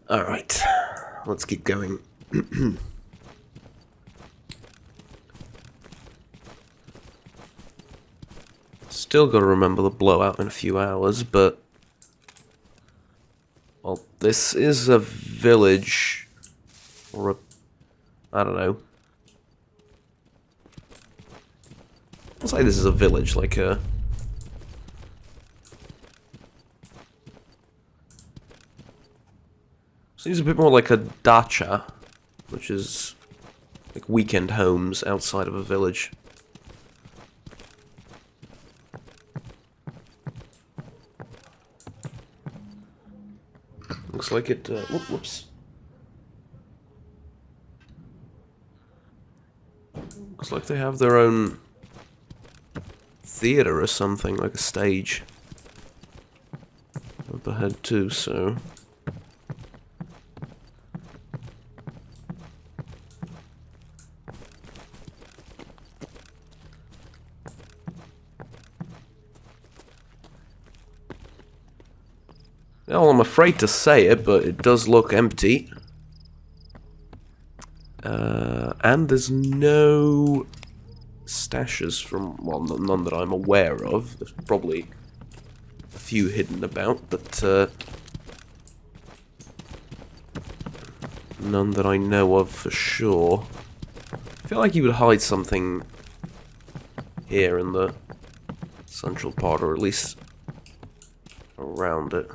Alright, let's keep going. Still gotta remember the blowout in a few hours, but... Well, this is a village, or a... I don't know. I'll say this is a village, like a... Seems a bit more like a dacha, which is like weekend homes outside of a village. Looks like it, whoops. Looks like they have their own theater or something, like a stage up ahead too, so... Well, I'm afraid to say it, but it does look empty. And there's no stashes from, well, none that I'm aware of. There's probably a few hidden about, but none that I know of for sure. I feel like you would hide something here in the central part, or at least around it.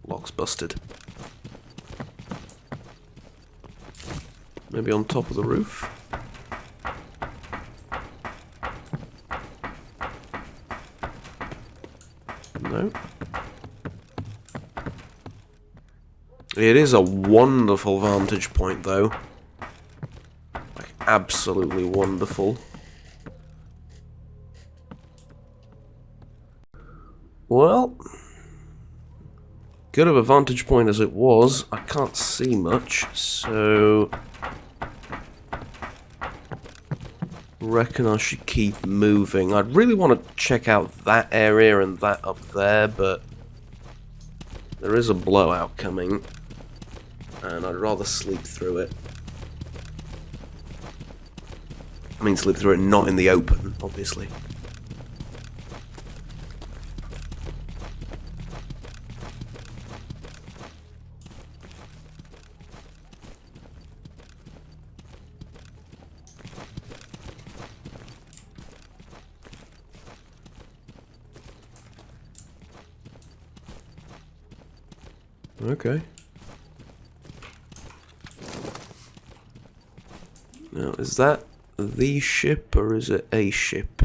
Lock's busted. Maybe on top of the roof? No. It is a wonderful vantage point, though. Like, absolutely wonderful. Well... good of a vantage point as it was, I can't see much, so... reckon I should keep moving. I'd really want to check out that area and that up there, but... there is a blowout coming, and I'd rather sleep through it. I mean sleep through it not in the open, obviously. Okay. Now, is that the ship, or is it a ship?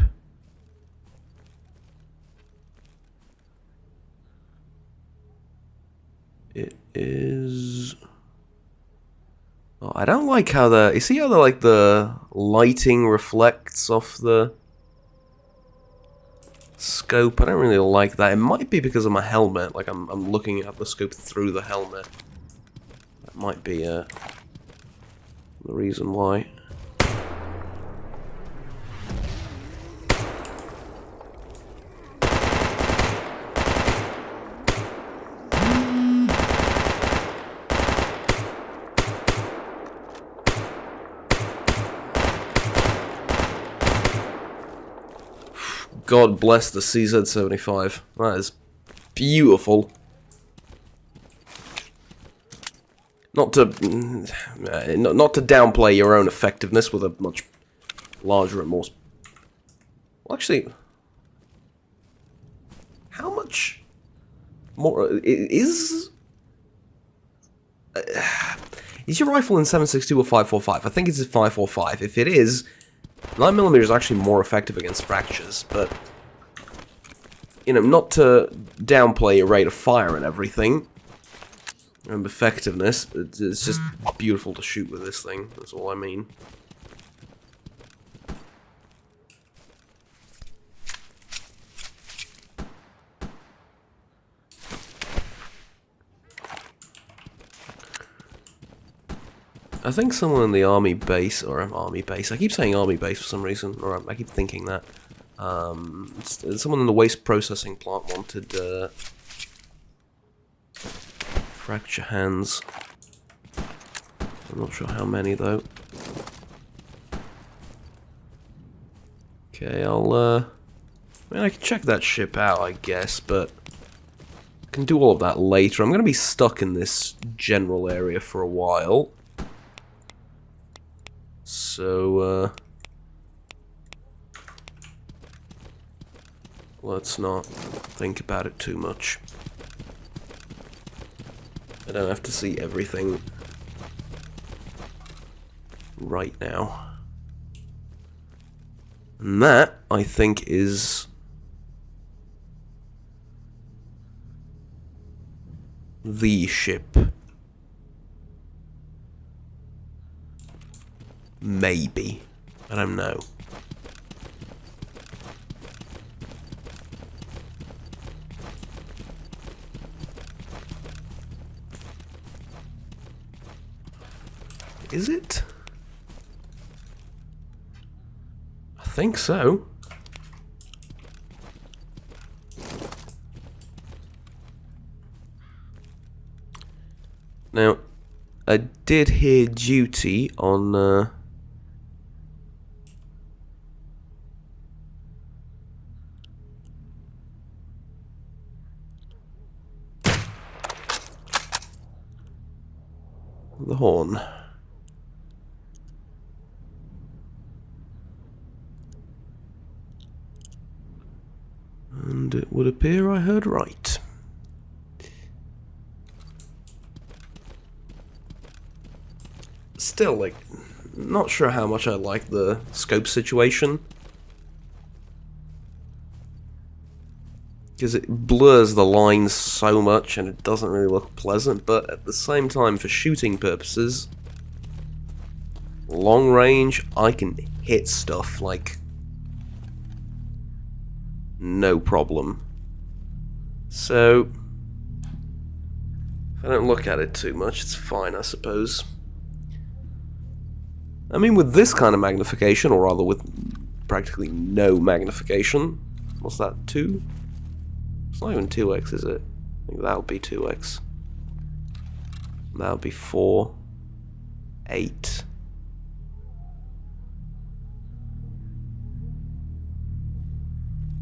It is... oh, I don't like how the... you see how the lighting reflects off the scope? I don't really like that. It might be because of my helmet. Like, I'm looking at the scope through the helmet. That might be the reason why. God bless the CZ-75. That is beautiful. Not to downplay your own effectiveness with a much larger and more... well, actually, how much more is your rifle in 7.62 or 5.45? I think it's 5.45. If it is, 9mm is actually more effective against fractures, but, you know, not to downplay your rate of fire and everything, and effectiveness, it's just beautiful to shoot with this thing, that's all I mean. I think someone in the army base, or army base, I keep saying army base for some reason, or I keep thinking that. Someone in the waste processing plant wanted fracture hands. I'm not sure how many though. Okay, I mean, I can check that ship out, I guess, but I can do all of that later. I'm going to be stuck in this general area for a while. So, let's not think about it too much. I don't have to see everything right now. And that, I think, is the ship. Maybe. I don't know. Is it? I think so. Now, I did hear duty on the horn. And it would appear I heard right. Still, like, not sure how much I like the scope situation. Because it blurs the lines so much and it doesn't really look pleasant, but at the same time, for shooting purposes, long range, I can hit stuff, like, no problem. So, if I don't look at it too much, it's fine, I suppose. I mean, with this kind of magnification, or rather with practically no magnification, what's that, 2? It's not even 2x, is it? I think that would be 2x. That would be 4, 8.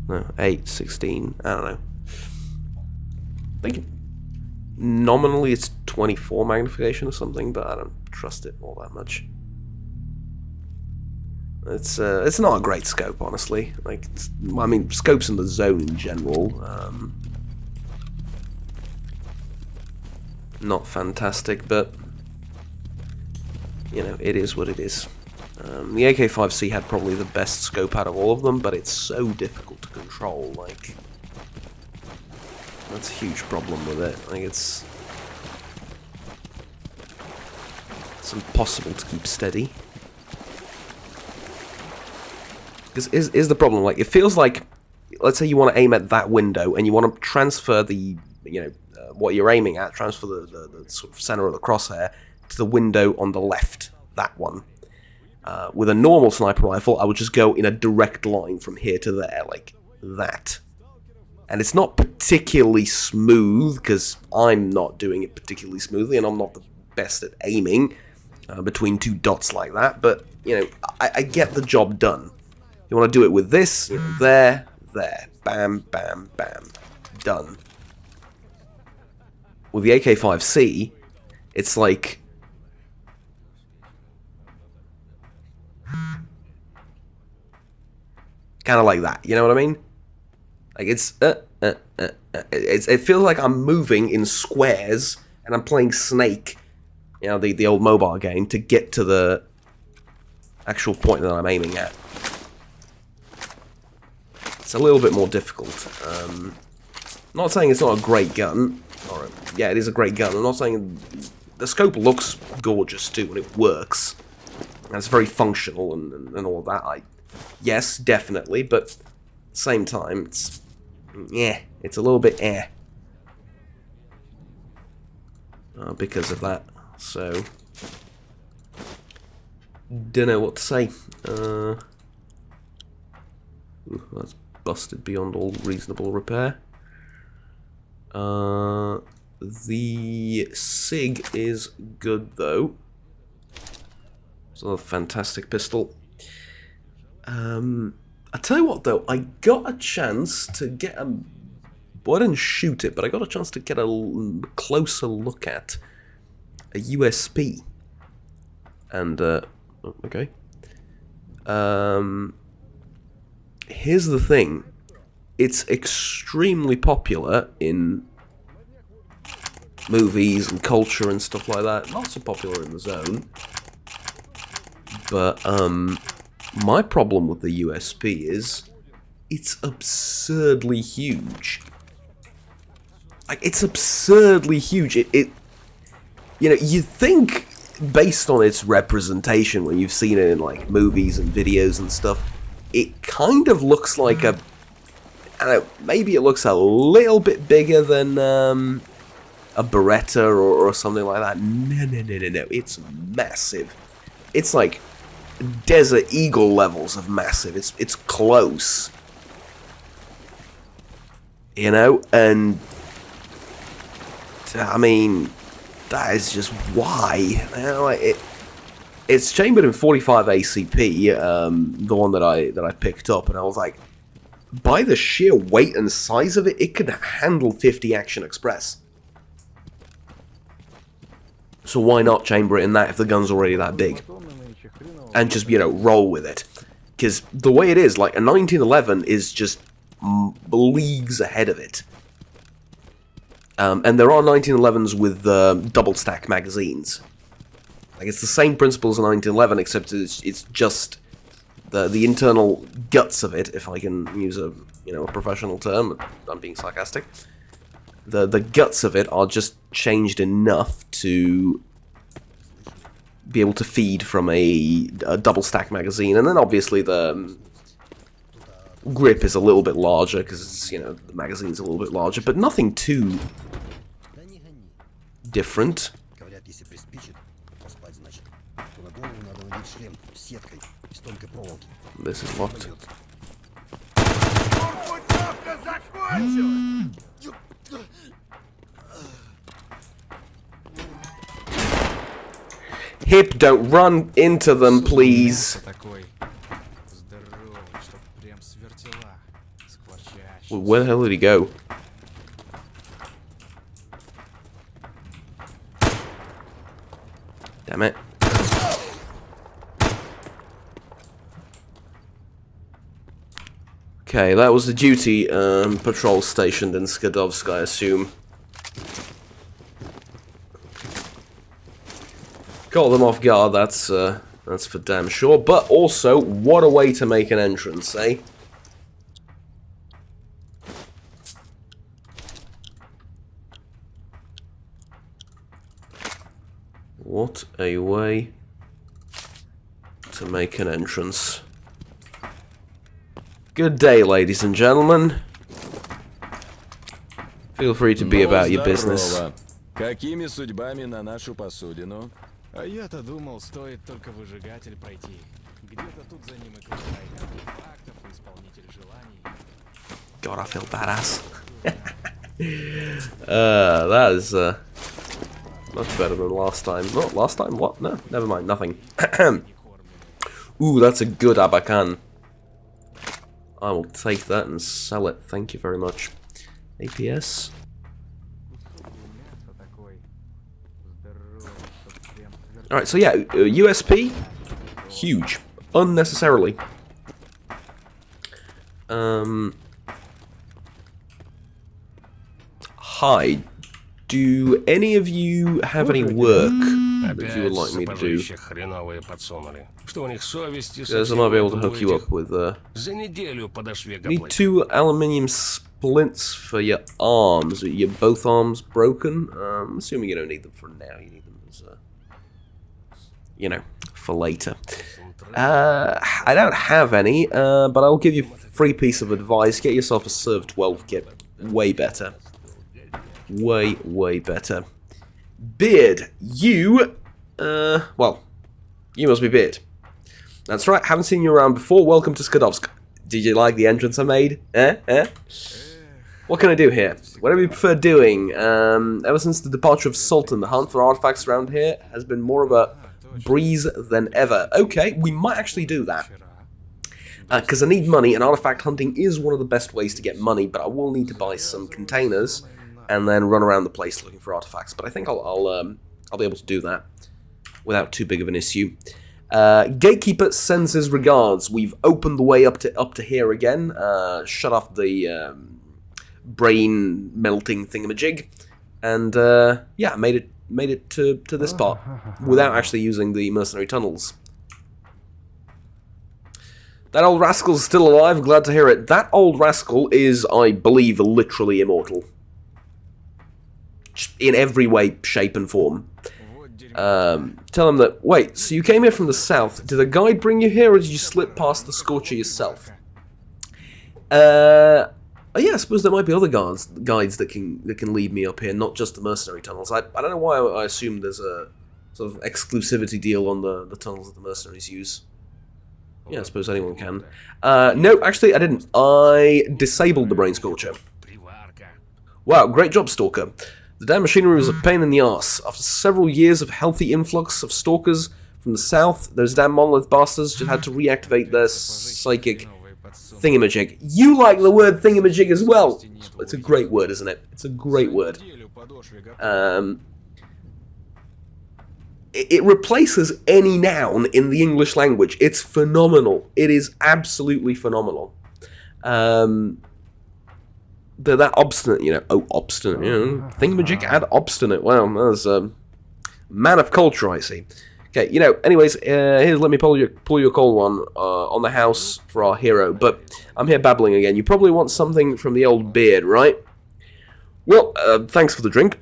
No, 8, 16, I don't know. I think nominally it's 24 magnification or something, but I don't trust it all that much. It's not a great scope, honestly. Like, I mean, scopes in the zone in general, not fantastic, but you know, it is what it is. The AK-5C had probably the best scope out of all of them, but it's so difficult to control. Like, that's a huge problem with it. Like, it's impossible to keep steady. Is the problem, like, it feels like, let's say you want to aim at that window and you want to transfer the, you know, what you're aiming at, transfer the sort of center of the crosshair to the window on the left, that one. With a normal sniper rifle, I would just go in a direct line from here to there, like that. And it's not particularly smooth, because I'm not doing it particularly smoothly, and I'm not the best at aiming between two dots like that, but, you know, I get the job done. You want to do it with this, you know, there, bam, bam, bam, done. With the AK-5C, it's like, kind of like that, you know what I mean? Like, it feels like I'm moving in squares, and I'm playing Snake, you know, the old mobile game, to get to the actual point that I'm aiming at. It's a little bit more difficult. Not saying it's not a great gun. Or, yeah, it is a great gun. I'm not saying... The scope looks gorgeous, too, and it works. And it's very functional and all that. Yes, definitely, but at the same time, it's... Yeah, it's a little bit because of that. So... Don't know what to say. Ooh, that's busted beyond all reasonable repair. The SIG is good, though. It's a fantastic pistol. I tell you what, though, I got a chance to get a... Well, I didn't shoot it, but I got a chance to get a closer look at a USP. And, okay. Here's the thing. It's extremely popular in movies and culture and stuff like that. Not so popular in the zone. But, my problem with the USP is it's absurdly huge. Like, it's absurdly huge. It you know, you think, based on its representation, when you've seen it in, like, movies and videos and stuff, it kind of looks like a... I don't know, maybe it looks a little bit bigger than a Beretta or something like that. No. It's massive. It's like Desert Eagle levels of massive. It's close. You know, and I mean, that is just why. You know, it's chambered in 45 ACP, the one that I picked up, and I was like, by the sheer weight and size of it, it could handle 50 Action Express. So why not chamber it in that if the gun's already that big? And just, you know, roll with it. Because the way it is, like, a 1911 is just leagues ahead of it. And there are 1911s with double stack magazines. Like, it's the same principle as a 1911, except it's just the internal guts of it, if I can use a professional term. I'm being sarcastic. The guts of it are just changed enough to be able to feed from a double stack magazine, and then obviously the grip is a little bit larger because it's, you know, the magazine's a little bit larger, but nothing too different. This is locked. Hip, don't run into them, please. Where the hell did he go? Damn it. Okay, that was the duty patrol stationed in Skadovsk, I assume. Caught them off guard, that's for damn sure. But also, what a way to make an entrance, eh? What a way to make an entrance. Good day, ladies and gentlemen. Feel free to be about your business. Какими судьбами на нашу посудину? А я-то думал, стоит только выжигатель пройти. Где-то тут за ним и кружает артефактов, исполнитель желаний. God, I feel badass. That is much better than last time. Not last time? What? No, never mind. Nothing. Ooh, that's a good Abakan. I will take that and sell it. Thank you very much. APS. Alright, so yeah, USP, huge. Unnecessarily. Hi. Do any of you have any work that you would like me to do? Because I might be able to hook you up with, need 2 aluminium splints for your arms. Are your both arms broken? I'm assuming you don't need them for now. You need them as, you know, for later. I don't have any, but I'll give you a free piece of advice. Get yourself a Serv 12 kit. Way better. Way better. Beard, you, well, you must be Beard. That's right, haven't seen you around before. Welcome to Skadovsk. Did you like the entrance I made? What can I do here? Whatever you prefer doing. Ever since the departure of Sultan, the hunt for artifacts around here has been more of a breeze than ever. Okay, we might actually do that. Because I need money, and artifact hunting is one of the best ways to get money, but I will need to buy some containers and then run around the place looking for artifacts. But I think I'll be able to do that without too big of an issue. Gatekeeper sends his regards. We've opened the way up to here again. Shut off the brain melting thingamajig, and yeah, made it to this part without actually using the mercenary tunnels. That old rascal's still alive, glad to hear it. That old rascal is, I believe, literally immortal. In every way, shape, and form. Tell him that, wait, so you came here from the south. Did a guide bring you here, or did you slip past the Scorcher yourself? Yeah, I suppose there might be other guides that can lead me up here, not just the mercenary tunnels. I don't know why I assume there's a sort of exclusivity deal on the tunnels that the mercenaries use. Yeah, I suppose anyone can. No, actually, I didn't. I disabled the Brain Scorcher. Wow, great job, Stalker. The damn machinery was a pain in the arse. After several years of healthy influx of stalkers from the south, those damn monolith bastards just had to reactivate their psychic thingamajig. You like the word thingamajig as well. It's a great word, isn't it? It's a great word. It replaces any noun in the English language. It's phenomenal. It is absolutely phenomenal. They're that obstinate, you know. Oh, obstinate, you know. Thingamajig and obstinate. Wow, that's a man of culture, I see. Okay, you know, anyways, here's, let me pull your cold one on the house for our hero. But I'm here babbling again. You probably want something from the old beard, right? Well, thanks for the drink.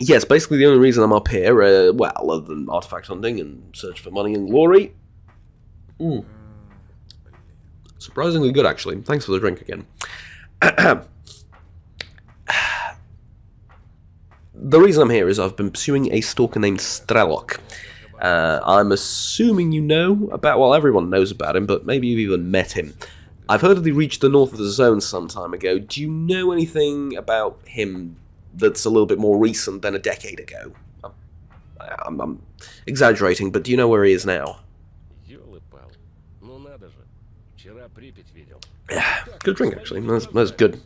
Yes, basically the only reason I'm up here, well, other than artifact hunting and search for money and glory. Surprisingly good, actually. Thanks for the drink again. The reason I'm here is I've been pursuing a stalker named Strelok. I'm assuming you know about, well, everyone knows about him, but maybe you've even met him. I've heard that he reached the north of the zone some time ago. Do you know anything about him that's a little bit more recent than a decade ago? I'm exaggerating, but do you know where he is now? Good drink, actually. That's good.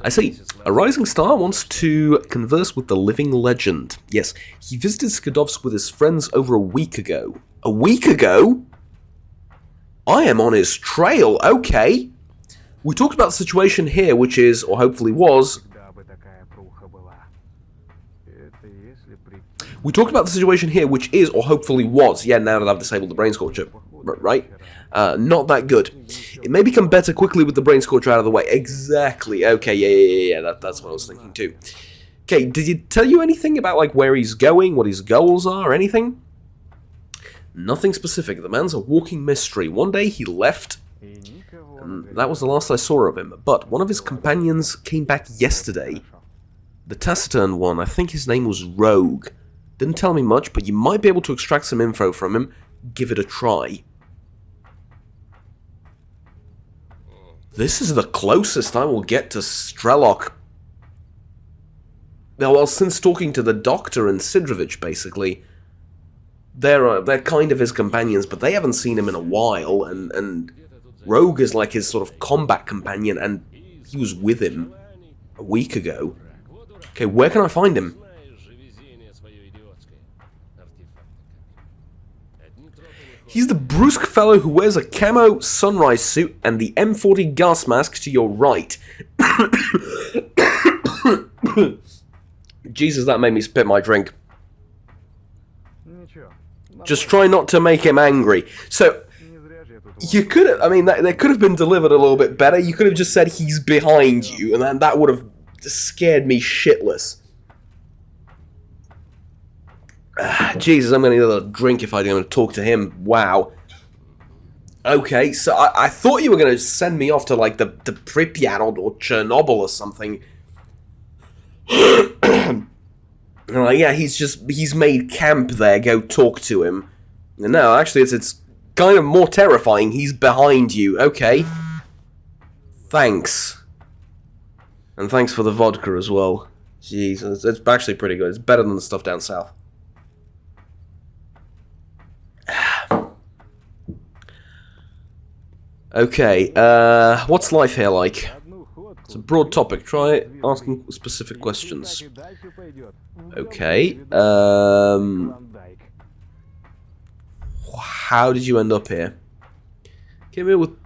I see. A rising star wants to converse with the living legend. Yes, he visited Skadovsk with his friends over a week ago. A week ago? I am on his trail, okay. We talked about the situation here, which is, or hopefully was... We talked about the situation here, which is, or hopefully was, yeah, now that I've disabled the Brain Scorcher, right? Not that good. It may become better quickly with the Brain Scorcher out of the way. Exactly. Okay, yeah, that's what I was thinking too. Okay, did he tell you anything about, like, where he's going, what his goals are, anything? Nothing specific. The man's a walking mystery. One day he left, and that was the last I saw of him. But one of his companions came back yesterday. The taciturn one, I think his name was Rogue. Didn't tell me much, but you might be able to extract some info from him. Give it a try. This is the closest I will get to Strelok. Now, well, since talking to the Doctor and Sidrovich, basically, they're kind of his companions, but they haven't seen him in a while, and Rogue is like his sort of combat companion, and he was with him a week ago. Okay, where can I find him? He's the brusque fellow who wears a camo sunrise suit and the M40 gas mask to your right. Jesus, that made me spit my drink. Just try not to make him angry. So, you could have, I mean, that could have been delivered a little bit better. You could have just said he's behind you, and then that would have scared me shitless. Jesus, I'm going to need another drink if I'm going to talk to him. Wow. Okay, so I thought you were going to send me off to, like, the Pripyat or Chernobyl or something. Like, yeah, he's made camp there, go talk to him. No, actually, it's kind of more terrifying. He's behind you. Okay. Thanks. And thanks for the vodka as well. Jeez, it's actually pretty good. It's better than the stuff down south. Okay, what's life here like? It's a broad topic. Try asking specific questions. Okay, how did you end up here? Came here with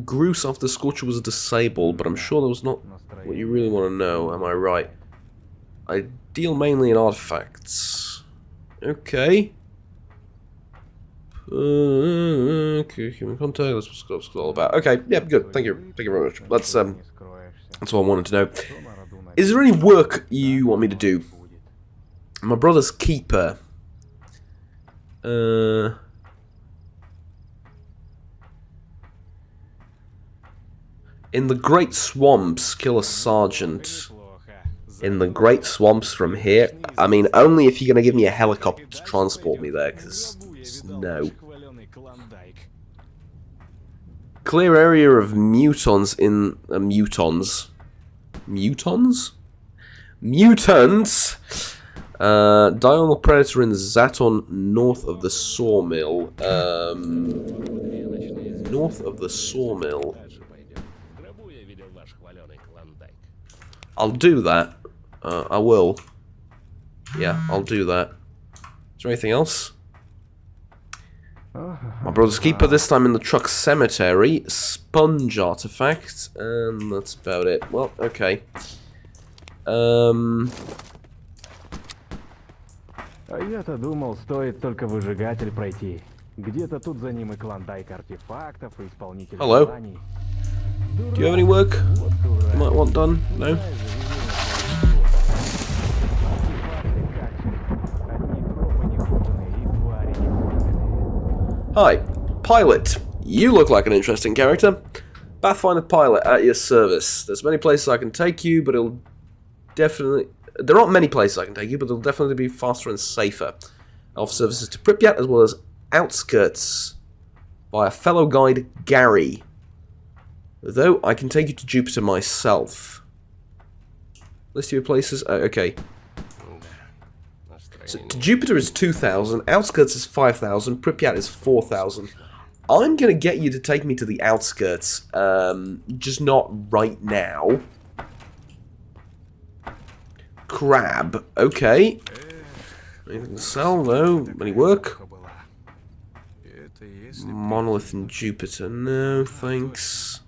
Groose after Scorcher was disabled, but I'm sure that was not what you really want to know, am I right? I deal mainly in artifacts. Okay. Human contact, that's what it's all about. Okay, yeah, good. Thank you very much. That's what I wanted to know. Is there any work you want me to do? My brother's keeper. In the Great Swamps, kill a sergeant. In the Great Swamps from here? I mean, only if you're going to give me a helicopter to transport me there, because no. Clear area of mutons in... mutons? Mutons? Mutants! Diurnal Predator in Zaton, north of the sawmill. North of the sawmill. I'll do that. I will. Yeah, I'll do that. Is there anything else? My brother's keeper, this time in the truck cemetery. Sponge artifact. And that's about it. Well, okay. А я-то думал, стоит только выжигатель пройти. Где-то тут за ним и клондайк артефактов, и исполнитель желаний. Do you have any work you might want done? No? Hi, Pilot. You look like an interesting character. Pathfinder Pilot at your service. There's many places I can take you, but it'll definitely... There aren't many places I can take you, but it'll definitely be faster and safer. I offer services to Pripyat as well as outskirts by a fellow guide, Gary. Though I can take you to Jupiter myself. List of your places. Okay. So to Jupiter is 2,000, outskirts is 5,000, Pripyat is 4,000. I'm gonna get you to take me to the outskirts, just not right now. Crab, okay. Anything to sell? No. Any work? Monolith in Jupiter, no, thanks.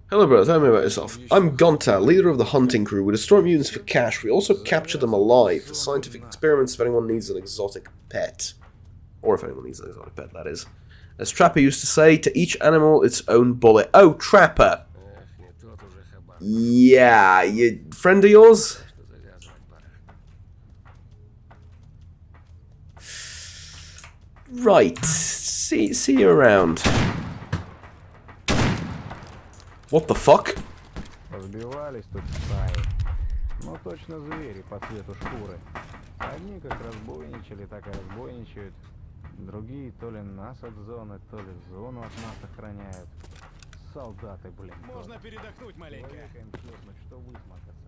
Hello brother, tell me about yourself. I'm Gonta, leader of the hunting crew. We destroy mutants for cash. We also capture them alive for scientific experiments if anyone needs an exotic pet. Or if anyone needs an exotic pet, that is. As Trapper used to say, to each animal its own bullet. Oh, Trapper! Yeah, you friend of yours? Right. See you around. What the fuck? Разбивались тут стаи. Но точно звери по цвету шкуры. Одни как разбойничали, так и разбойничают. Другие то ли нас от зоны, то ли зону от нас охраняют. Солдаты, блин. Можно передохнуть маленько. Что высморкаться.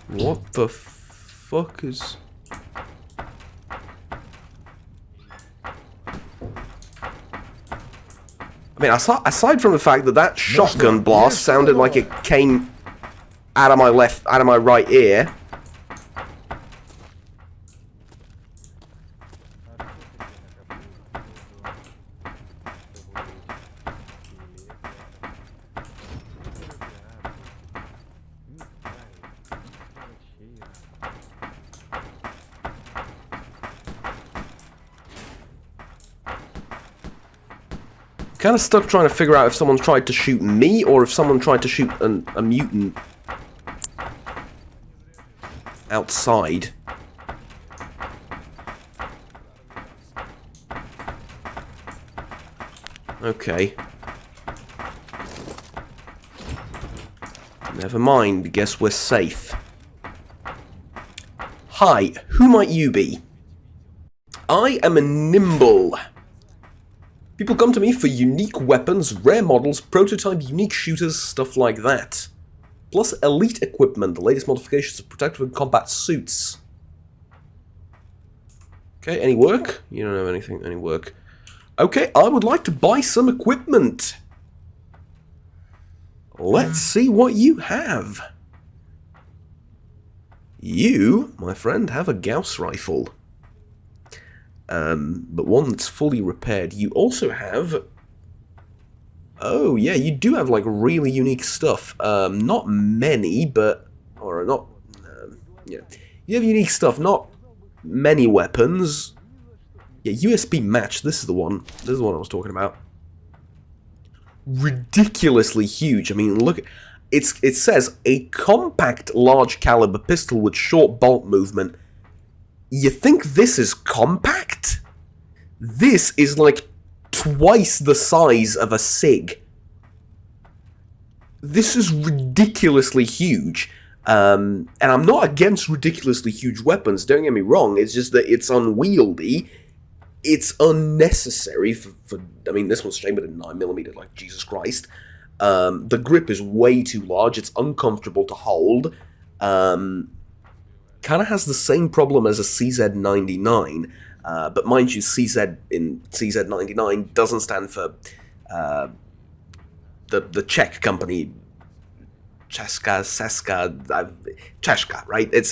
What the fuck is... I mean, aside from the fact that that shotgun blast sounded like it came out of my right ear. Kind of stuck trying to figure out if someone tried to shoot me or if someone tried to shoot a mutant outside. Okay. Never mind, guess we're safe. Hi, who might you be? I am a nimble. People come to me for unique weapons, rare models, prototype unique shooters, stuff like that. Plus elite equipment, the latest modifications of protective and combat suits. Okay, any work? You don't have anything, any work. Okay, I would like to buy some equipment. Let's see what you have. You, my friend, have a Gauss rifle. But one that's fully repaired. You also have... Oh, yeah, you do have, like, really unique stuff. Not many, but... Or not... yeah. You have unique stuff, not many weapons. Yeah, USB match, this is the one. This is the one I was talking about. Ridiculously huge. I mean, look... It says, a compact large caliber pistol with short bolt movement. You think this is compact? This is like twice the size of a SIG. This is ridiculously huge. And I'm not against ridiculously huge weapons, don't get me wrong, it's just that it's unwieldy. It's unnecessary for I mean, this one's chambered in 9mm, like, Jesus Christ. The grip is way too large, it's uncomfortable to hold. Kind of has the same problem as a CZ99, but mind you, CZ in CZ99 doesn't stand for the Czech company, Česká, right? It's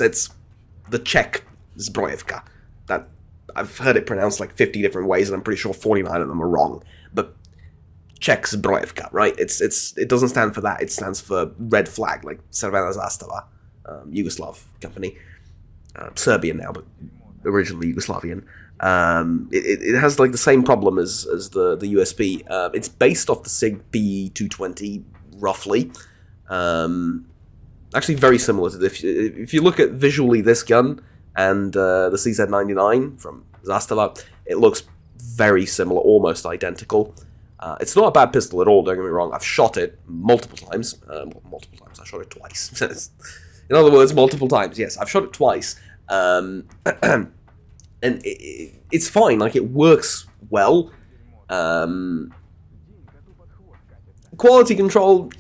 the Czech Zbrojevka. That I've heard it pronounced like 50 different ways, and I'm pretty sure 49 of them are wrong. But Czech Zbrojevka, right? It doesn't stand for that. It stands for red flag, like Crvena zastava, Yugoslav company. Serbian now, but originally Yugoslavian. It has like the same problem as the USB. It's based off the SIG P220 roughly. Actually, very similar to this. If you look at visually this gun and the CZ99 from Zastava, it looks very similar, almost identical. It's not a bad pistol at all. Don't get me wrong. I've shot it multiple times. Multiple times. I shot it twice. In other words, multiple times. Yes, I've shot it twice. And it's fine, like, it works well. Quality control,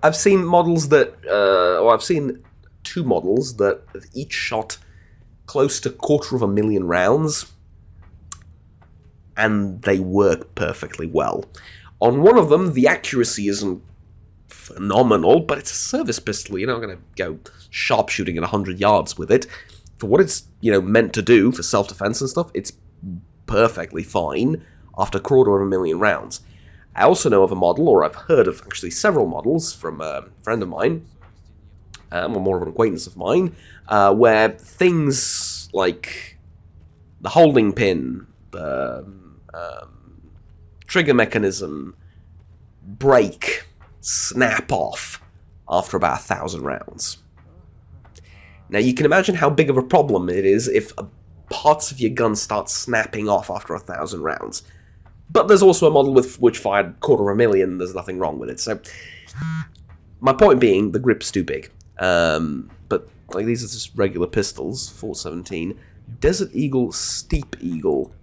I've seen models that, or I've seen two models that have each shot close to 250,000 rounds, and they work perfectly well. On one of them, the accuracy isn't phenomenal, but it's a service pistol. You're not going to go sharpshooting at 100 yards with it. For what it's, meant to do, for self-defense and stuff, it's perfectly fine after 250,000 rounds. I also know of a model, or I've heard of actually several models from a friend of mine, or more of an acquaintance of mine, where things like the holding pin, the trigger mechanism, break, snap off after about 1,000 rounds. Now, you can imagine how big of a problem it is if parts of your gun start snapping off after 1,000 rounds. But there's also a model which fired 250,000, there's nothing wrong with it. So, my point being, the grip's too big. But, like, these are just regular pistols, 417. Desert Eagle, Steep Eagle,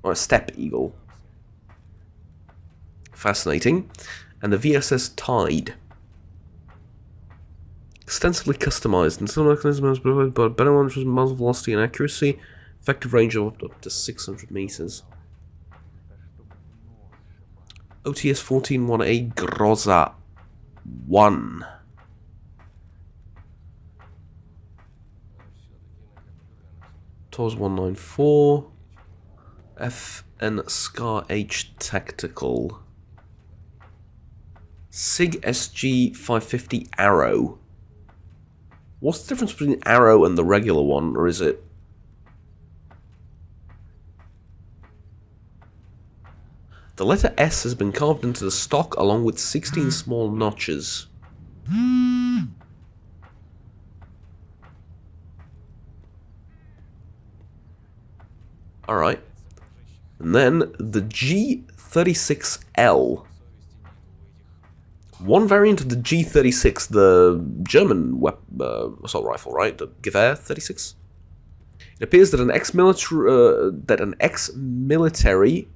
or a Step Eagle. Fascinating. And the VSS Tide. Extensively customized, and some mechanisms provided by better one muzzle velocity and accuracy, effective range of up to 600 meters. OTS 14-1A Groza 1. TOS 194. FN Scar H Tactical. SIG SG 550 Arrow. What's the difference between Arrow and the regular one, or is it... The letter S has been carved into the stock along with 16 small notches. Alright. And then the 36L. One variant of the G36, the German assault rifle, right? The Gewehr 36. It appears that an ex-military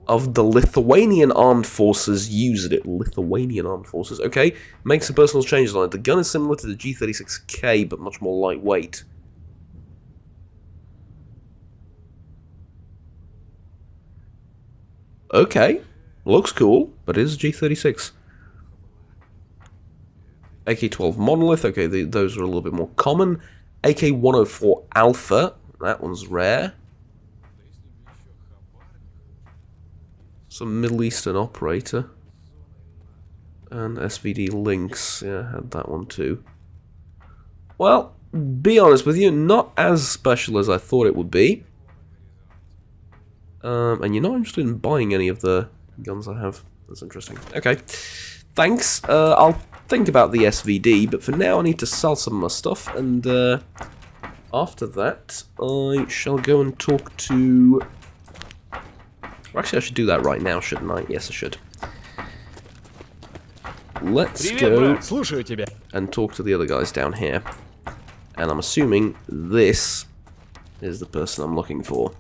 of the Lithuanian Armed Forces used it. Lithuanian Armed Forces, okay. Makes some personal changes on it. The gun is similar to the G36K, but much more lightweight. Okay, looks cool, but it is a G36. AK-12 Monolith, okay, those are a little bit more common. AK-104 Alpha, that one's rare. Some Middle Eastern operator. And SVD Lynx, yeah, had that one too. Well, be honest with you, not as special as I thought it would be. And you're not interested in buying any of the guns I have. That's interesting. Okay. Thanks. I'll think about the SVD, but for now I need to sell some of my stuff, and after that I shall go and talk to... Or actually I should do that right now, shouldn't I? Yes, I should. Let's go and talk to the other guys down here. And I'm assuming this is the person I'm looking for.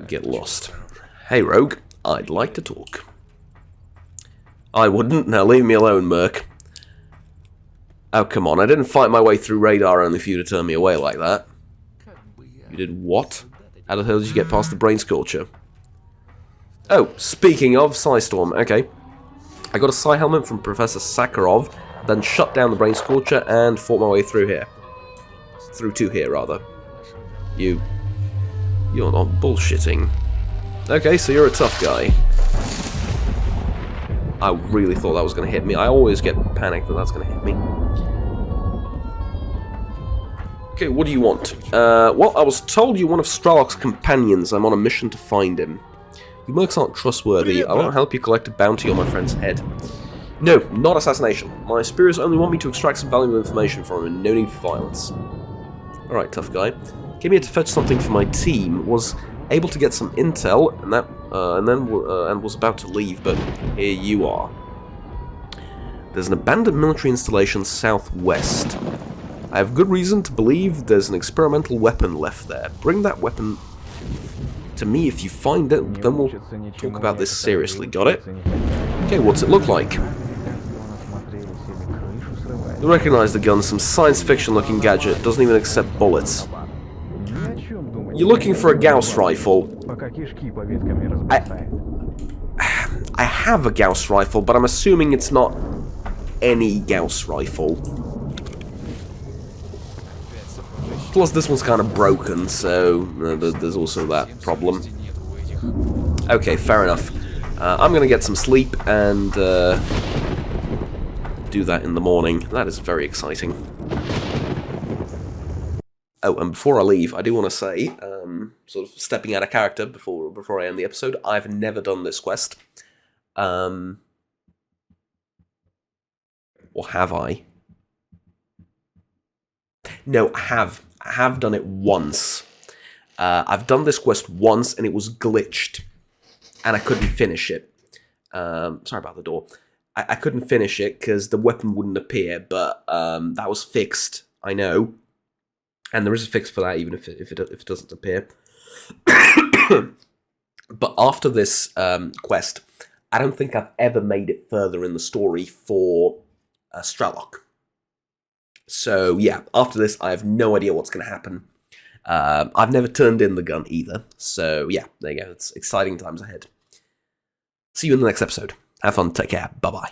Get lost. Hey, Rogue, I'd like to talk. I wouldn't. Now leave me alone, Merc. Oh, come on. I didn't fight my way through radar only for you to turn me away like that. You did what? How the hell did you get past the brain scorcher? Oh, speaking of Psystorm, okay. I got a Psy helmet from Professor Sakharov, then shut down the brain scorcher and fought my way through here. Through to here, rather. You're not bullshitting. Okay, so you're a tough guy. I really thought that was going to hit me. I always get panicked that that's going to hit me. Okay, what do you want? Well, I was told you're one of Stralok's companions. I'm on a mission to find him. You mercs aren't trustworthy. I won't help you collect a bounty on my friend's head. No, not assassination. My superiors only want me to extract some valuable information from him, and no need for violence. Alright, tough guy. Came here to fetch something for my team. Was able to get some intel, and was about to leave, but here you are. There's an abandoned military installation southwest. I have good reason to believe there's an experimental weapon left there. Bring that weapon to me if you find it, then we'll talk about this seriously. Got it? Okay, what's it look like? You recognize the gun, some science fiction looking gadget, doesn't even accept bullets. You're looking for a Gauss rifle. I have a Gauss rifle, but I'm assuming it's not any Gauss rifle. Plus, this one's kind of broken, so there's also that problem. Okay, fair enough. I'm gonna get some sleep and do that in the morning. That is very exciting. Oh, and before I leave, I do want to say, sort of stepping out of character before I end the episode, I've never done this quest. Or have I? No, I have. I have done it once. I've done this quest once, and it was glitched. And I couldn't finish it. Sorry about the door. I couldn't finish it because the weapon wouldn't appear, but that was fixed, I know. And there is a fix for that, even if it doesn't appear. But after this quest, I don't think I've ever made it further in the story for Stralok. So yeah, after this, I have no idea what's going to happen. I've never turned in the gun either. So yeah, there you go. It's exciting times ahead. See you in the next episode. Have fun. Take care. Bye-bye.